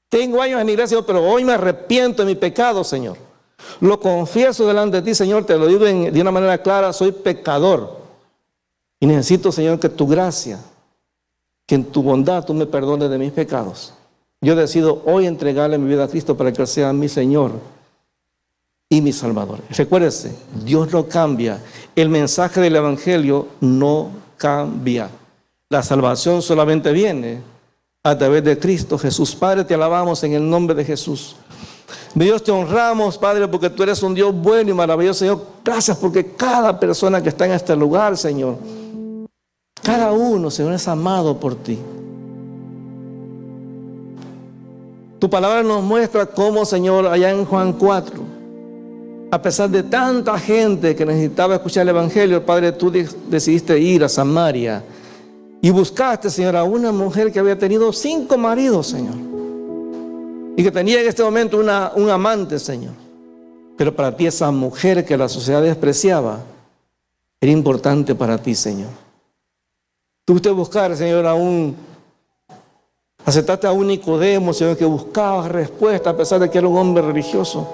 Tengo años en la iglesia, pero hoy me arrepiento de mi pecado, Señor. Lo confieso delante de ti, Señor, te lo digo de una manera clara, soy pecador. Y necesito, Señor, que tu gracia, que en tu bondad tú me perdones de mis pecados. Yo decido hoy entregarle mi vida a Cristo para que Él sea mi Señor y mi Salvador. Recuérdese, Dios no cambia. El mensaje del Evangelio no cambia. La salvación solamente viene a través de Cristo Jesús. Padre, te alabamos en el nombre de Jesús. Dios, te honramos, Padre, porque tú eres un Dios bueno y maravilloso, Señor. Gracias porque cada persona que está en este lugar, Señor, cada uno, Señor, es amado por ti. Tu palabra nos muestra cómo, Señor, allá en Juan 4, a pesar de tanta gente que necesitaba escuchar el Evangelio, Padre, tú decidiste ir a Samaria y buscaste, Señor, a una mujer que había tenido 5 maridos, Señor, y que tenía en este momento un amante, Señor. Pero para ti esa mujer que la sociedad despreciaba era importante para ti, Señor. Tuviste buscar, Señor, aceptaste a un Nicodemo, Señor, que buscaba respuesta a pesar de que era un hombre religioso.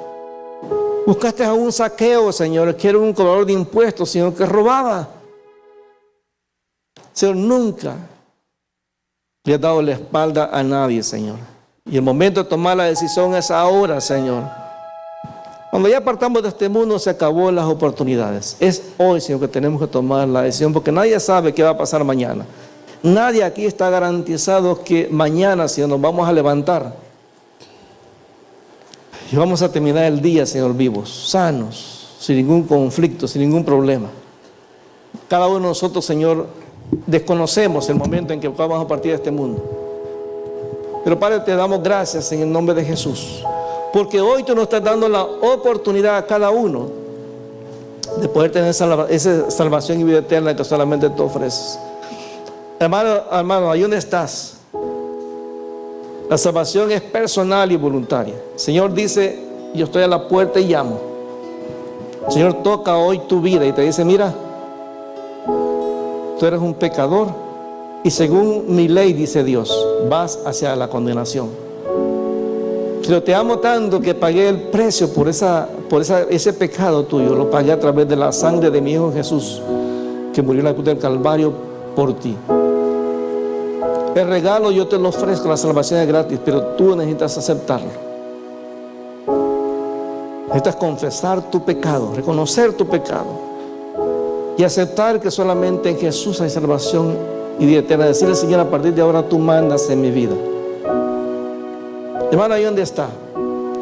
Buscaste a un Zaqueo, Señor, que era un cobrador de impuestos, Señor, que robaba. Señor, nunca le has dado la espalda a nadie, Señor. Y el momento de tomar la decisión es ahora, Señor. Cuando ya partamos de este mundo, se acabó las oportunidades. Es hoy, Señor, que tenemos que tomar la decisión, porque nadie sabe qué va a pasar mañana. Nadie aquí está garantizado que mañana, Señor, nos vamos a levantar y vamos a terminar el día, Señor, vivos, sanos, sin ningún conflicto, sin ningún problema. Cada uno de nosotros, Señor, desconocemos el momento en que vamos a partir de este mundo. Pero, Padre, te damos gracias en el nombre de Jesús, porque hoy tú nos estás dando la oportunidad a cada uno de poder tener esa salvación y vida eterna que solamente tú ofreces. Hermano, ahí donde estás, la salvación es personal y voluntaria. El Señor dice, yo estoy a la puerta y llamo. El Señor toca hoy tu vida y te dice, mira, tú eres un pecador y según mi ley, dice Dios, vas hacia la condenación. Pero te amo tanto que pagué el precio por ese pecado tuyo. Lo pagué a través de la sangre de mi Hijo Jesús, que murió en la cruz del Calvario por ti. El regalo yo te lo ofrezco, la salvación es gratis, pero tú necesitas aceptarlo. Necesitas confesar tu pecado, reconocer tu pecado y aceptar que solamente en Jesús hay salvación y vida eterna. Decirle, Señor, a partir de ahora tú mandas en mi vida. Hermano, ahí donde está,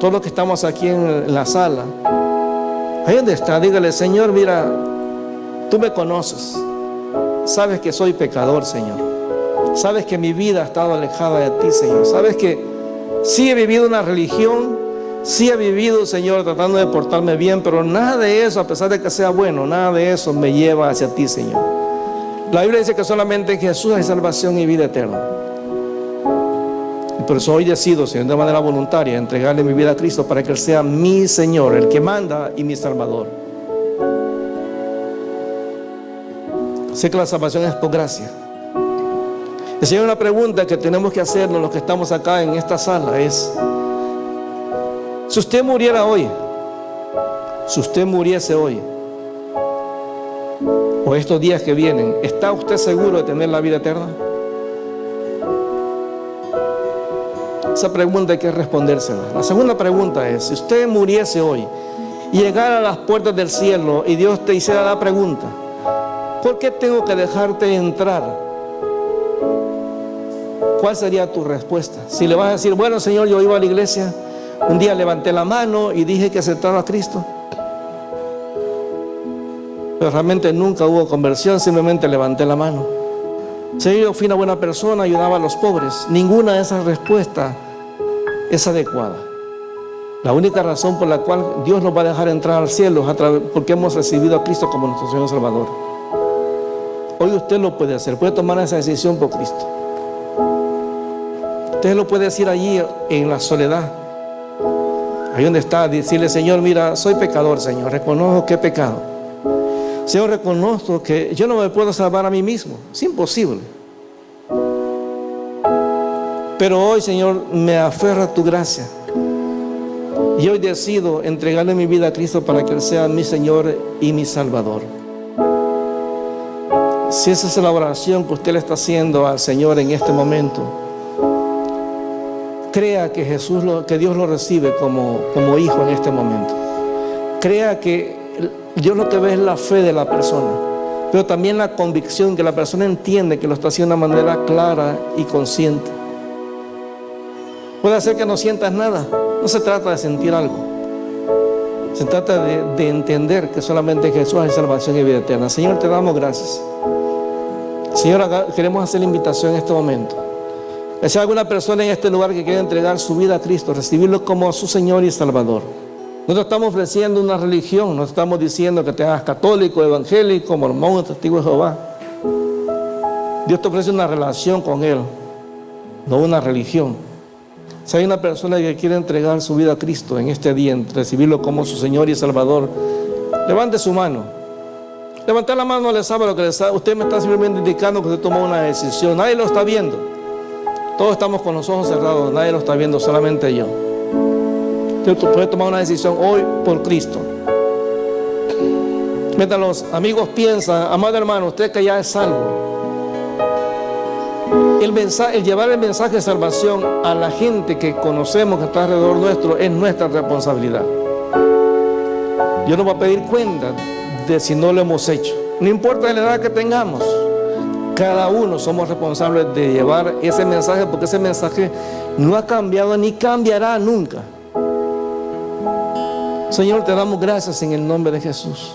todos los que estamos aquí en la sala, ahí donde está, dígale, Señor, mira, tú me conoces, sabes que soy pecador, Señor. Sabes que mi vida ha estado alejada de ti, Señor. Sabes que sí he vivido una religión, sí he vivido, Señor, tratando de portarme bien, pero nada de eso, a pesar de que sea bueno, nada de eso me lleva hacia ti, Señor. La Biblia dice que solamente en Jesús hay salvación y vida eterna. Y por eso hoy decido, Señor, de manera voluntaria, entregarle mi vida a Cristo para que Él sea mi Señor, el que manda y mi Salvador. Sé que la salvación es por gracia. Y si hay una pregunta que tenemos que hacernos los que estamos acá en esta sala es, si usted muriera hoy, si usted muriese hoy, o estos días que vienen, ¿está usted seguro de tener la vida eterna? Esa pregunta hay que respondérsela. La segunda pregunta es, si usted muriese hoy y llegara a las puertas del cielo y Dios te hiciera la pregunta, ¿por qué tengo que dejarte entrar? ¿Cuál sería tu respuesta? Si le vas a decir, bueno, Señor, yo iba a la iglesia, un día levanté la mano y dije que aceptaba a Cristo, pero realmente nunca hubo conversión, simplemente levanté la mano. Si yo fui una buena persona, ayudaba a los pobres. Ninguna de esas respuestas es adecuada. La única razón por la cual Dios nos va a dejar entrar al cielo es porque hemos recibido a Cristo como nuestro Señor y Salvador. Hoy usted lo puede hacer, puede tomar esa decisión por Cristo. Usted lo puede decir allí en la soledad, ahí donde está, decirle, Señor, mira, soy pecador, Señor, reconozco que he pecado. Señor, reconozco que yo no me puedo salvar a mí mismo, es imposible. Pero hoy, Señor, me aferra a tu gracia. Y hoy decido entregarle mi vida a Cristo para que Él sea mi Señor y mi Salvador. Si esa es la oración que usted le está haciendo al Señor en este momento, crea que que Dios lo recibe como hijo en este momento. Crea que Dios lo que ve es la fe de la persona, pero también la convicción que la persona entiende que lo está haciendo de una manera clara y consciente. Puede ser que no sientas nada. No se trata de sentir algo. Se trata de entender que solamente Jesús hay salvación y vida eterna. Señor, te damos gracias. Señor, queremos hacer la invitación en este momento. Si hay alguna persona en este lugar que quiere entregar su vida a Cristo, recibirlo como su Señor y Salvador. No te estamos ofreciendo una religión, no estamos diciendo que te hagas católico, evangélico, mormón, testigo de Jehová. Dios te ofrece una relación con Él, no una religión. Si hay una persona que quiere entregar su vida a Cristo en este día, recibirlo como su Señor y Salvador, levante su mano. Levantar la mano no le sabe lo que le sabe. Usted me está simplemente indicando que usted tomó una decisión. Nadie lo está viendo. Todos estamos con los ojos cerrados, nadie lo está viendo, solamente yo. Usted puede tomar una decisión hoy por Cristo. Mientras los amigos piensan, amado hermano, usted que ya es salvo, el llevar el mensaje de salvación a la gente que conocemos que está alrededor nuestro es nuestra responsabilidad. Dios nos va a pedir cuenta de si no lo hemos hecho. No importa la edad que tengamos, cada uno somos responsables de llevar ese mensaje, porque ese mensaje no ha cambiado ni cambiará nunca. Señor, te damos gracias en el nombre de Jesús.